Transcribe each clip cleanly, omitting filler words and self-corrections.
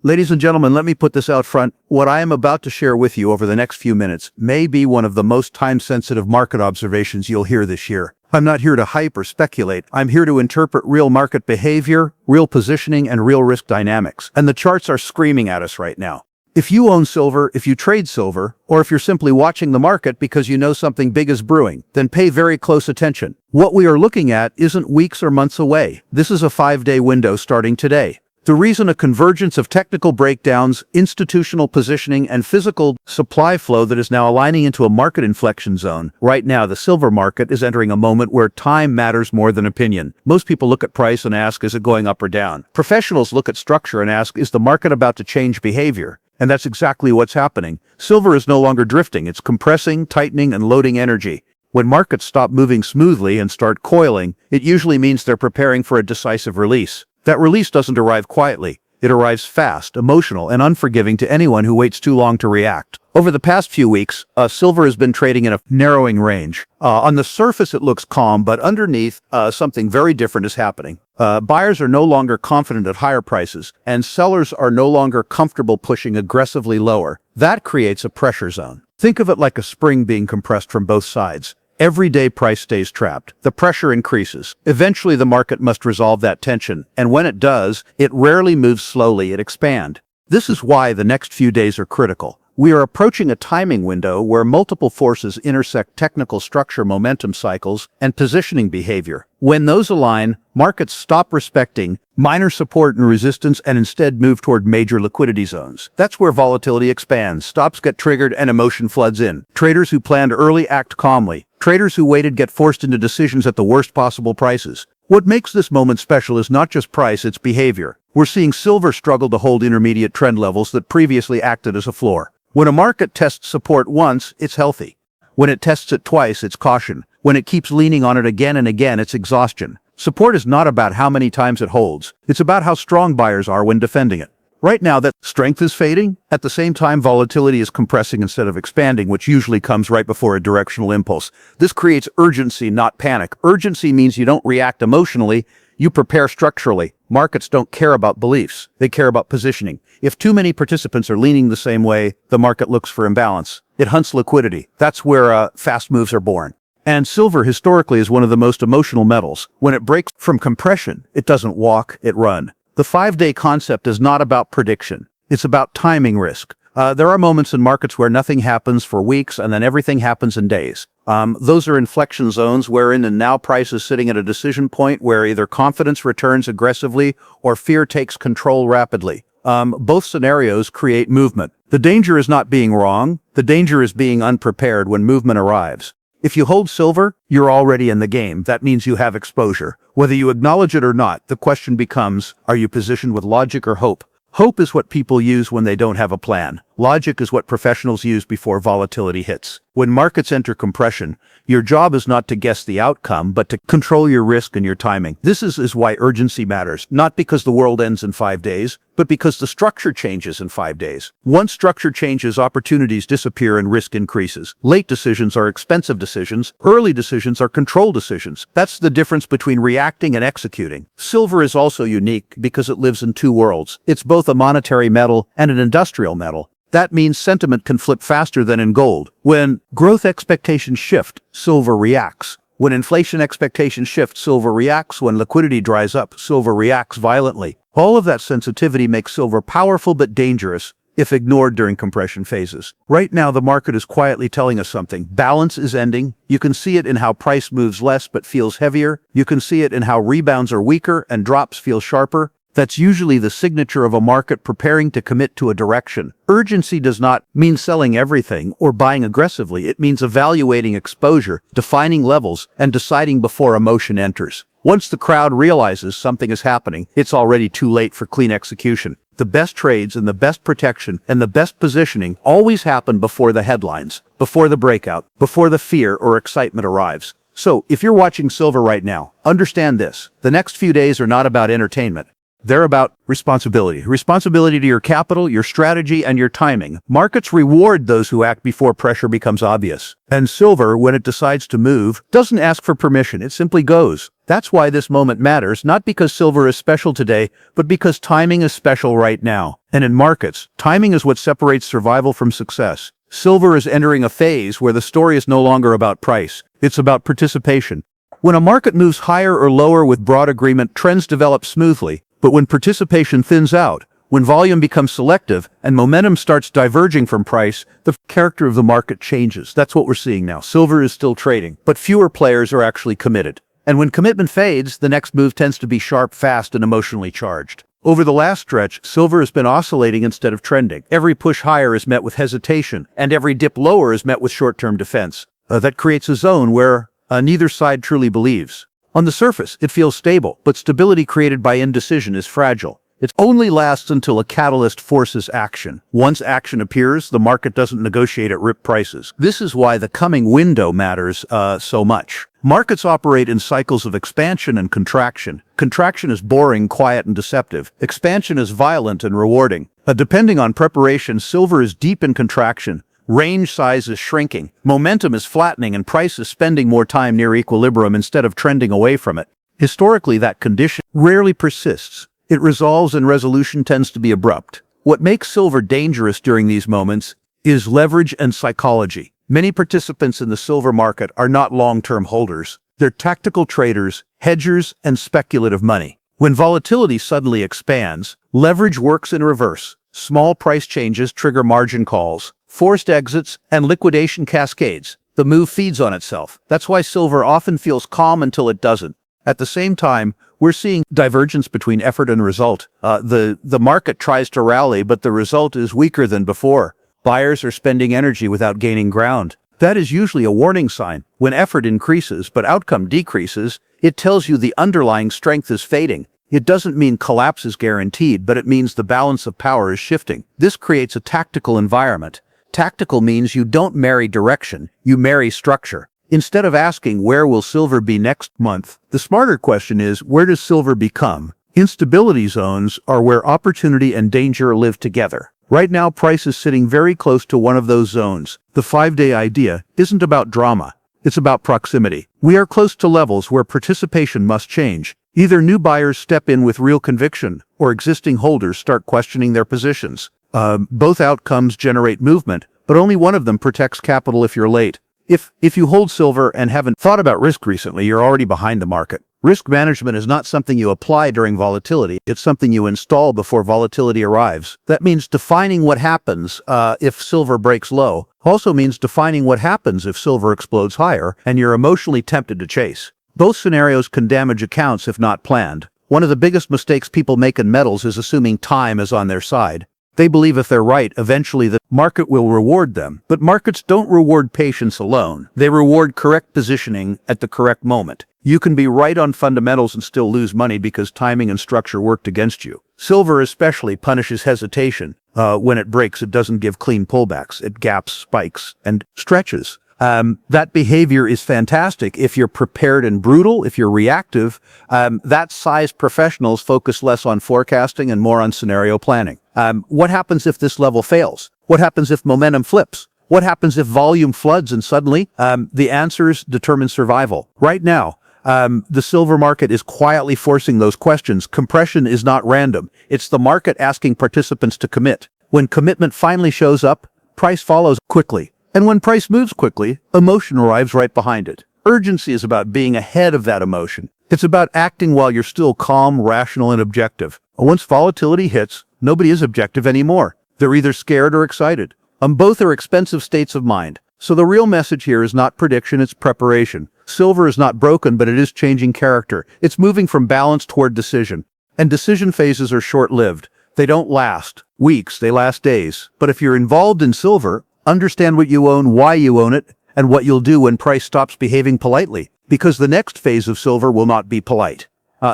Ladies and gentlemen, let me put this out front. What I am about to share with you over the next few minutes may be one of the most time-sensitive market observations you'll hear this year. I'm not here to hype or speculate. I'm here to interpret real market behavior, real positioning, and real risk dynamics. And the charts are screaming at us right now. If you own silver, if you trade silver, or if you're simply watching the market because you know something big is brewing, then pay very close attention. What we are looking at isn't weeks or months away. This is a 5-day window starting today. The reason a convergence of technical breakdowns, institutional positioning, and physical supply flow that is now aligning into a market inflection zone. Right now, the silver market is entering a moment where time matters more than opinion. Most people look at price and ask, is it going up or down? Professionals look at structure and ask, is the market about to change behavior? And that's exactly what's happening. Silver is no longer drifting. It's compressing, tightening, and loading energy. When markets stop moving smoothly and start coiling, it usually means they're preparing for a decisive release. That release doesn't arrive quietly. It arrives fast, emotional, and unforgiving to anyone who waits too long to react. Over the past few weeks, silver has been trading in a narrowing range. On the surface, it looks calm, but underneath, something very different is happening. Buyers are no longer confident at higher prices, and sellers are no longer comfortable pushing aggressively lower. That creates a pressure zone. Think of it like a spring being compressed from both sides. Every day price stays trapped. The pressure increases. Eventually the market must resolve that tension, and when it does, it rarely moves slowly, it expands. This is why the next few days are critical. We are approaching a timing window where multiple forces intersect technical structure, momentum cycles, and positioning behavior. When those align, markets stop respecting minor support and resistance and instead move toward major liquidity zones. That's where volatility expands, stops get triggered, and emotion floods in. Traders who planned early act calmly. Traders who waited get forced into decisions at the worst possible prices. What makes this moment special is not just price, it's behavior. We're seeing silver struggle to hold intermediate trend levels that previously acted as a floor. When a market tests support once, it's healthy. When it tests it twice, it's caution. When it keeps leaning on it again and again, it's exhaustion. Support is not about how many times it holds. It's about how strong buyers are when defending it. Right now, that strength is fading. At the same time, volatility is compressing instead of expanding, which usually comes right before a directional impulse. This creates urgency, not panic. Urgency means you don't react emotionally, you prepare structurally. Markets don't care about beliefs. They care about positioning. If too many participants are leaning the same way, the market looks for imbalance. It hunts liquidity. That's where fast moves are born. And silver historically is one of the most emotional metals. When it breaks from compression, it doesn't walk, it runs. The 5-day concept is not about prediction. It's about timing risk. There are moments in markets where nothing happens for weeks and then everything happens in days. Those are inflection zones wherein and now price is sitting at a decision point where either confidence returns aggressively or fear takes control rapidly. Both scenarios create movement. The danger is not being wrong. The danger is being unprepared when movement arrives. If you hold silver, you're already in the game. That means you have exposure. Whether you acknowledge it or not, the question becomes, are you positioned with logic or hope? Hope is what people use when they don't have a plan. Logic is what professionals use before volatility hits. When markets enter compression, your job is not to guess the outcome, but to control your risk and your timing. This is why urgency matters, not because the world ends in 5 days, but because the structure changes in 5 days. Once structure changes, opportunities disappear and risk increases. Late decisions are expensive decisions. Early decisions are control decisions. That's the difference between reacting and executing. Silver is also unique because it lives in two worlds. It's both a monetary metal and an industrial metal. That means sentiment can flip faster than in gold. When growth expectations shift, silver reacts. When inflation expectations shift, silver reacts. When liquidity dries up, silver reacts violently. All of that sensitivity makes silver powerful but dangerous if ignored during compression phases. Right now, the market is quietly telling us something. Balance is ending. You can see it in how price moves less but feels heavier. You can see it in how rebounds are weaker and drops feel sharper. That's usually the signature of a market preparing to commit to a direction. Urgency does not mean selling everything or buying aggressively. It means evaluating exposure, defining levels, and deciding before emotion enters. Once the crowd realizes something is happening, it's already too late for clean execution. The best trades and the best protection and the best positioning always happen before the headlines, before the breakout, before the fear or excitement arrives. So, if you're watching silver right now, understand this. The next few days are not about entertainment. They're about responsibility. Responsibility to your capital, your strategy, and your timing. Markets reward those who act before pressure becomes obvious. And silver, when it decides to move, doesn't ask for permission. It simply goes. That's why this moment matters, not because silver is special today, but because timing is special right now. And in markets, timing is what separates survival from success. Silver is entering a phase where the story is no longer about price. It's about participation. When a market moves higher or lower with broad agreement, trends develop smoothly. But when participation thins out, when volume becomes selective and momentum starts diverging from price, the character of the market changes. That's what we're seeing now. Silver is still trading, but fewer players are actually committed. And when commitment fades, the next move tends to be sharp, fast, and emotionally charged. Over the last stretch, silver has been oscillating instead of trending. Every push higher is met with hesitation, and every dip lower is met with short-term defense. That creates a zone where neither side truly believes. On the surface, it feels stable, but stability created by indecision is fragile. It only lasts until a catalyst forces action. Once action appears, the market doesn't negotiate at rip prices. This is why the coming window matters so much. Markets operate in cycles of expansion and contraction. Contraction is boring, quiet, and deceptive. Expansion is violent and rewarding. Depending on preparation, silver is deep in contraction. Range size is shrinking, momentum is flattening, and price is spending more time near equilibrium instead of trending away from it. Historically, that condition rarely persists. It resolves and resolution tends to be abrupt. What makes silver dangerous during these moments is leverage and psychology. Many participants in the silver market are not long-term holders. They're tactical traders, hedgers, and speculative money. When volatility suddenly expands, leverage works in reverse. Small price changes trigger margin calls, forced exits, and liquidation cascades. The move feeds on itself. That's why silver often feels calm until it doesn't. At the same time, we're seeing divergence between effort and result. The market tries to rally, but the result is weaker than before. Buyers are spending energy without gaining ground. That is usually a warning sign. When effort increases but outcome decreases, it tells you the underlying strength is fading. It doesn't mean collapse is guaranteed, but it means the balance of power is shifting. This creates a tactical environment. Tactical means you don't marry direction, you marry structure. Instead of asking where will silver be next month, the smarter question is where does silver become? Instability zones are where opportunity and danger live together. Right now, price is sitting very close to one of those zones. The 5-day idea isn't about drama. It's about proximity. We are close to levels where participation must change. Either new buyers step in with real conviction, or existing holders start questioning their positions. Both outcomes generate movement, but only one of them protects capital if you're late. If you hold silver and haven't thought about risk recently, you're already behind the market. Risk management is not something you apply during volatility. It's something you install before volatility arrives. That means defining what happens if silver breaks low. Also means defining what happens if silver explodes higher and you're emotionally tempted to chase. Both scenarios can damage accounts if not planned. One of the biggest mistakes people make in metals is assuming time is on their side. They believe if they're right, eventually the market will reward them. But markets don't reward patience alone. They reward correct positioning at the correct moment. You can be right on fundamentals and still lose money because timing and structure worked against you. Silver especially punishes hesitation. When it breaks, it doesn't give clean pullbacks. It gaps, spikes, and stretches. That behavior is fantastic if you're prepared and brutal, if you're reactive. That size professionals focus less on forecasting and more on scenario planning. What happens if this level fails? What happens if momentum flips? What happens if volume floods and suddenly? The answers determine survival. Right now, the silver market is quietly forcing those questions. Compression is not random. It's the market asking participants to commit. When commitment finally shows up, price follows quickly. And when price moves quickly, emotion arrives right behind it. Urgency is about being ahead of that emotion. It's about acting while you're still calm, rational, and objective. Once volatility hits, nobody is objective anymore. They're either scared or excited. Both are expensive states of mind. So the real message here is not prediction, it's preparation. Silver is not broken, but it is changing character. It's moving from balance toward decision. And decision phases are short-lived. They don't last weeks, they last days. But if you're involved in silver, understand what you own, why you own it, and what you'll do when price stops behaving politely. Because the next phase of silver will not be polite.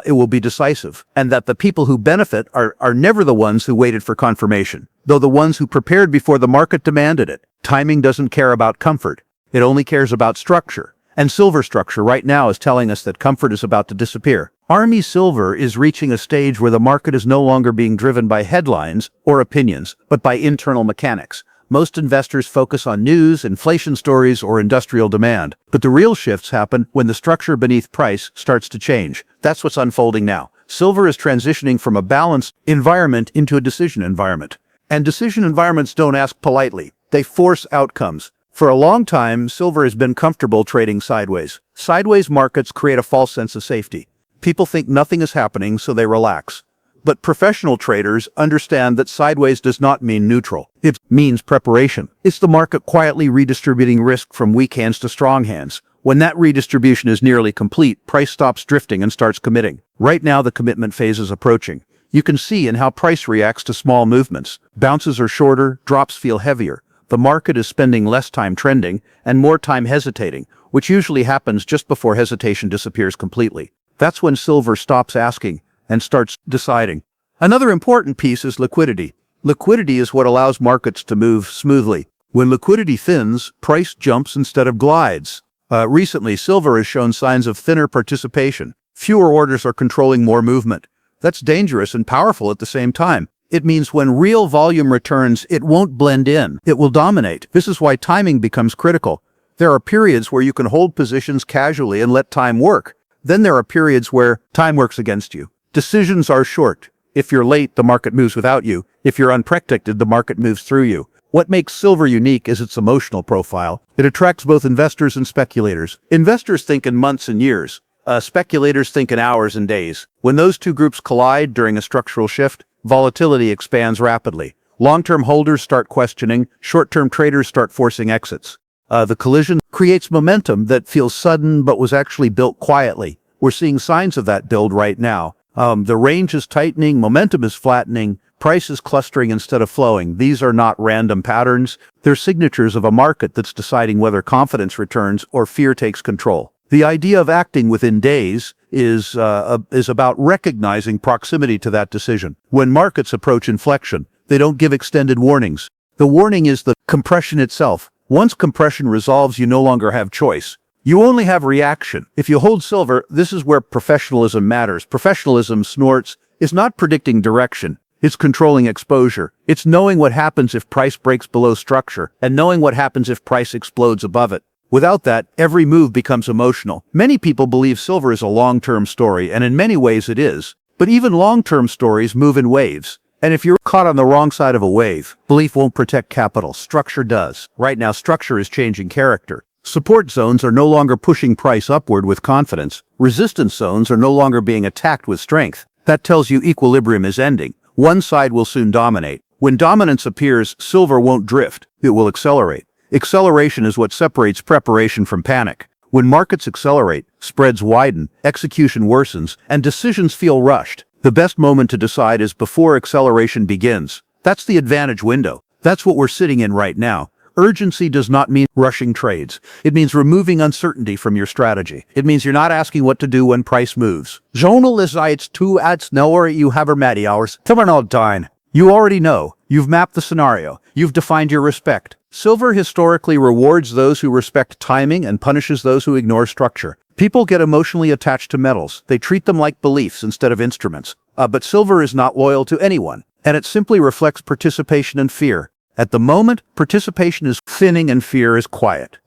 It will be decisive. And that the people who benefit are never the ones who waited for confirmation, though the ones who prepared before the market demanded it. Timing doesn't care about comfort. It only cares about structure. And silver structure right now is telling us that comfort is about to disappear. Army silver is reaching a stage where the market is no longer being driven by headlines or opinions, but by internal mechanics. Most investors focus on news, inflation stories, or industrial demand. But the real shifts happen when the structure beneath price starts to change. That's what's unfolding now. Silver is transitioning from a balanced environment into a decision environment. And decision environments don't ask politely. They force outcomes. For a long time, silver has been comfortable trading sideways. Sideways markets create a false sense of safety. People think nothing is happening, so they relax. But professional traders understand that sideways does not mean neutral. It means preparation. It's the market quietly redistributing risk from weak hands to strong hands. When that redistribution is nearly complete, price stops drifting and starts committing. Right now, the commitment phase is approaching. You can see in how price reacts to small movements. Bounces are shorter, drops feel heavier. The market is spending less time trending and more time hesitating, which usually happens just before hesitation disappears completely. That's when silver stops asking and starts deciding. Another important piece is liquidity. Liquidity is what allows markets to move smoothly. When liquidity thins, price jumps instead of glides. Recently, silver has shown signs of thinner participation. Fewer orders are controlling more movement. That's dangerous and powerful at the same time. It means when real volume returns, it won't blend in. It will dominate. This is why timing becomes critical. There are periods where you can hold positions casually and let time work. Then there are periods where time works against you. Decisions are short. If you're late, the market moves without you. If you're unprotected, the market moves through you. What makes silver unique is its emotional profile. It attracts both investors and speculators. Investors think in months and years. Speculators think in hours and days. When those two groups collide during a structural shift, volatility expands rapidly. Long-term holders start questioning. Short-term traders start forcing exits. The collision creates momentum that feels sudden but was actually built quietly. We're seeing signs of that build right now. The range is tightening, momentum is flattening, price is clustering instead of flowing. These are not random patterns. They're signatures of a market that's deciding whether confidence returns or fear takes control. The idea of acting within days is about recognizing proximity to that decision. When markets approach inflection, they don't give extended warnings. The warning is the compression itself. Once compression resolves, you no longer have choice. You only have reaction. If you hold silver, this is where professionalism matters. Professionalism, snorts, is not predicting direction. It's controlling exposure. It's knowing what happens if price breaks below structure and knowing what happens if price explodes above it. Without that, every move becomes emotional. Many people believe silver is a long-term story, and in many ways it is. But even long-term stories move in waves. And if you're caught on the wrong side of a wave, belief won't protect capital. Structure does. Right now, structure is changing character. Support zones are no longer pushing price upward with confidence. Resistance zones are no longer being attacked with strength. That tells you equilibrium is ending. One side will soon dominate. When dominance appears, silver won't drift. It will accelerate. Acceleration is what separates preparation from panic. When markets accelerate, spreads widen, execution worsens, and decisions feel rushed. The best moment to decide is before acceleration begins. That's the advantage window. That's what we're sitting in right now. Urgency does not mean rushing trades. It means removing uncertainty from your strategy. It means you're not asking what to do when price moves. Journalists to add snower you have many hours. Dine. You already know. You've mapped the scenario. You've defined your respect. Silver historically rewards those who respect timing and punishes those who ignore structure. People get emotionally attached to metals. They treat them like beliefs instead of instruments. But silver is not loyal to anyone, and it simply reflects participation and fear. At the moment, participation is thinning and fear is quiet.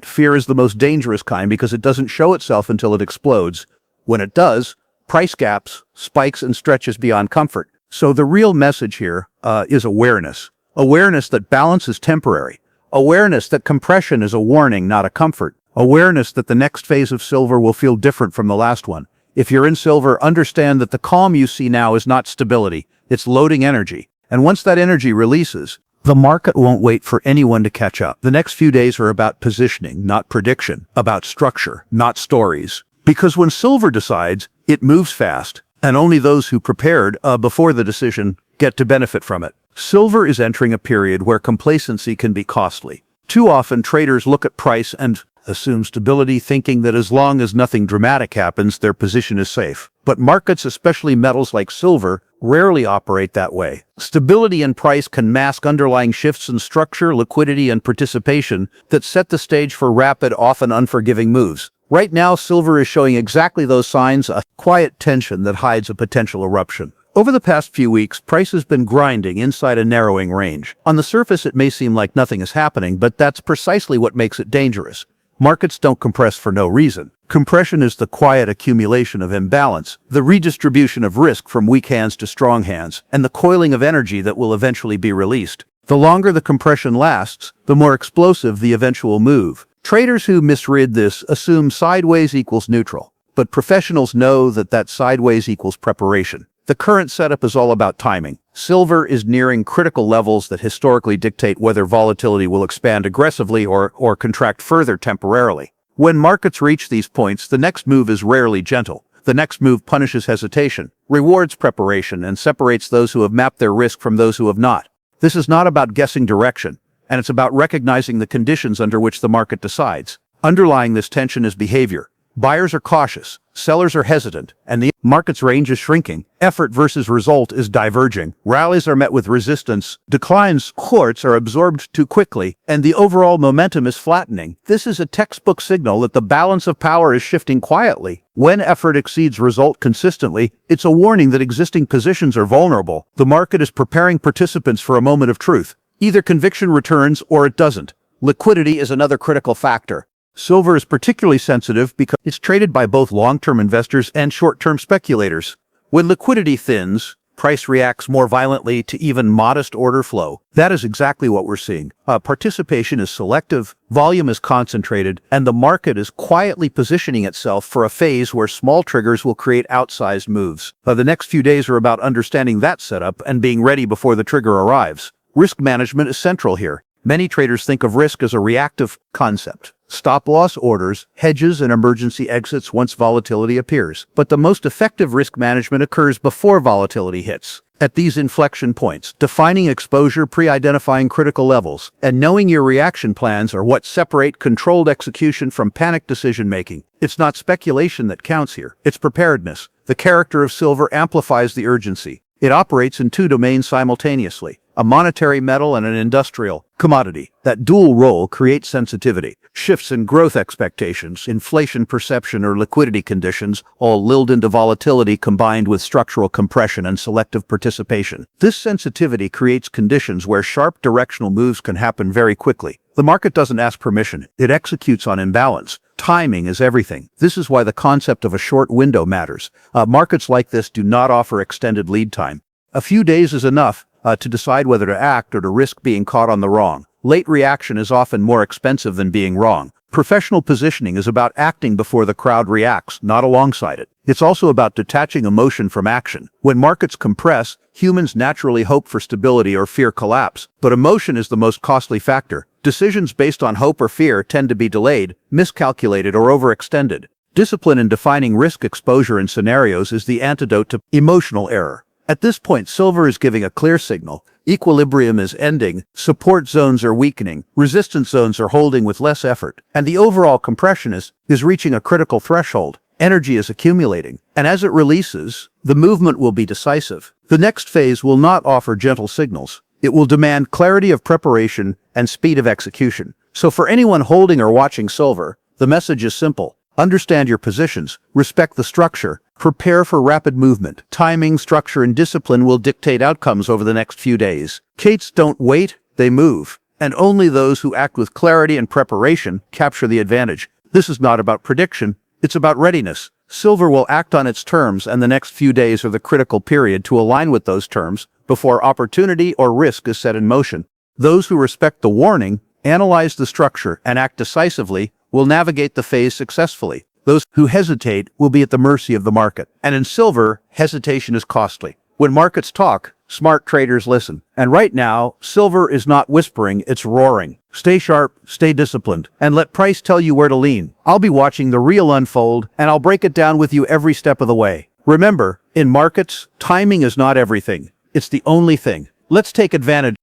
Fear is the most dangerous kind because it doesn't show itself until it explodes. When it does, price gaps, spikes, and stretches beyond comfort. So the real message here is awareness. Awareness that balance is temporary. Awareness that compression is a warning, not a comfort. Awareness that the next phase of silver will feel different from the last one. If you're in silver, understand that the calm you see now is not stability. It's loading energy. And once that energy releases, the market won't wait for anyone to catch up. The next few days are about positioning, not prediction. About structure, not stories. Because when silver decides, it moves fast. And only those who prepared before the decision get to benefit from it. Silver is entering a period where complacency can be costly. Too often, traders look at price and assume stability, thinking that as long as nothing dramatic happens, their position is safe. But markets, especially metals like silver, rarely operate that way. Stability in price can mask underlying shifts in structure, liquidity, and participation that set the stage for rapid, often unforgiving moves. Right now, silver is showing exactly those signs, a quiet tension that hides a potential eruption. Over the past few weeks, price has been grinding inside a narrowing range. On the surface, it may seem like nothing is happening, but that's precisely what makes it dangerous. Markets don't compress for no reason. Compression is the quiet accumulation of imbalance, the redistribution of risk from weak hands to strong hands, and the coiling of energy that will eventually be released. The longer the compression lasts, the more explosive the eventual move. Traders who misread this assume sideways equals neutral, but professionals know that sideways equals preparation. The current setup is all about timing. Silver is nearing critical levels that historically dictate whether volatility will expand aggressively or contract further temporarily. When markets reach these points, the next move is rarely gentle. The next move punishes hesitation, rewards preparation, and separates those who have mapped their risk from those who have not. This is not about guessing direction, and it's about recognizing the conditions under which the market decides. Underlying this tension is behavior. Buyers are cautious, sellers are hesitant, and the market's range is shrinking. Effort versus result is diverging. Rallies are met with resistance, declines, courts are absorbed too quickly, and the overall momentum is flattening. This is a textbook signal that the balance of power is shifting quietly. When effort exceeds result consistently, it's a warning that existing positions are vulnerable. The market is preparing participants for a moment of truth. Either conviction returns or it doesn't. Liquidity is another critical factor. Silver is particularly sensitive because it's traded by both long-term investors and short-term speculators. When liquidity thins, price reacts more violently to even modest order flow. That is exactly what we're seeing. Participation is selective, volume is concentrated, and the market is quietly positioning itself for a phase where small triggers will create outsized moves. The next few days are about understanding that setup and being ready before the trigger arrives. Risk management is central here. Many traders think of risk as a reactive concept. Stop-loss orders, hedges, and emergency exits once volatility appears. But the most effective risk management occurs before volatility hits. At these inflection points, defining exposure, pre-identifying critical levels, and knowing your reaction plans are what separate controlled execution from panicked decision-making. It's not speculation that counts here. It's preparedness. The character of silver amplifies the urgency. It operates in two domains simultaneously, a monetary metal and an industrial commodity. That dual role creates sensitivity. Shifts in growth expectations, inflation perception, or liquidity conditions all lulled into volatility combined with structural compression and selective participation. This sensitivity creates conditions where sharp directional moves can happen very quickly. The market doesn't ask permission, it executes on imbalance. Timing is everything. This is why the concept of a short window matters. Markets like this do not offer extended lead time. A few days is enough to decide whether to act or to risk being caught on the wrong. Late reaction is often more expensive than being wrong. Professional positioning is about acting before the crowd reacts, not alongside it. It's also about detaching emotion from action. When markets compress, humans naturally hope for stability or fear collapse, but emotion is the most costly factor. Decisions based on hope or fear tend to be delayed, miscalculated, or overextended. Discipline in defining risk exposure in scenarios is the antidote to emotional error. At this point, silver is giving a clear signal. Equilibrium is ending, support zones are weakening, resistance zones are holding with less effort, and the overall compression is reaching a critical threshold. Energy is accumulating, and as it releases, the movement will be decisive. The next phase will not offer gentle signals. It will demand clarity of preparation and speed of execution. So for anyone holding or watching silver, the message is simple. Understand your positions, respect the structure, prepare for rapid movement. Timing, structure, and discipline will dictate outcomes over the next few days. Cates don't wait, they move. And only those who act with clarity and preparation capture the advantage. This is not about prediction, it's about readiness. Silver will act on its terms, and the next few days are the critical period to align with those terms before opportunity or risk is set in motion. Those who respect the warning, analyze the structure, and act decisively will navigate the phase successfully. Those who hesitate will be at the mercy of the market. And in silver, hesitation is costly. When markets talk, smart traders listen. And right now, silver is not whispering, it's roaring. Stay sharp, stay disciplined, and let price tell you where to lean. I'll be watching the real unfold, and I'll break it down with you every step of the way. Remember, in markets, timing is not everything. It's the only thing. Let's take advantage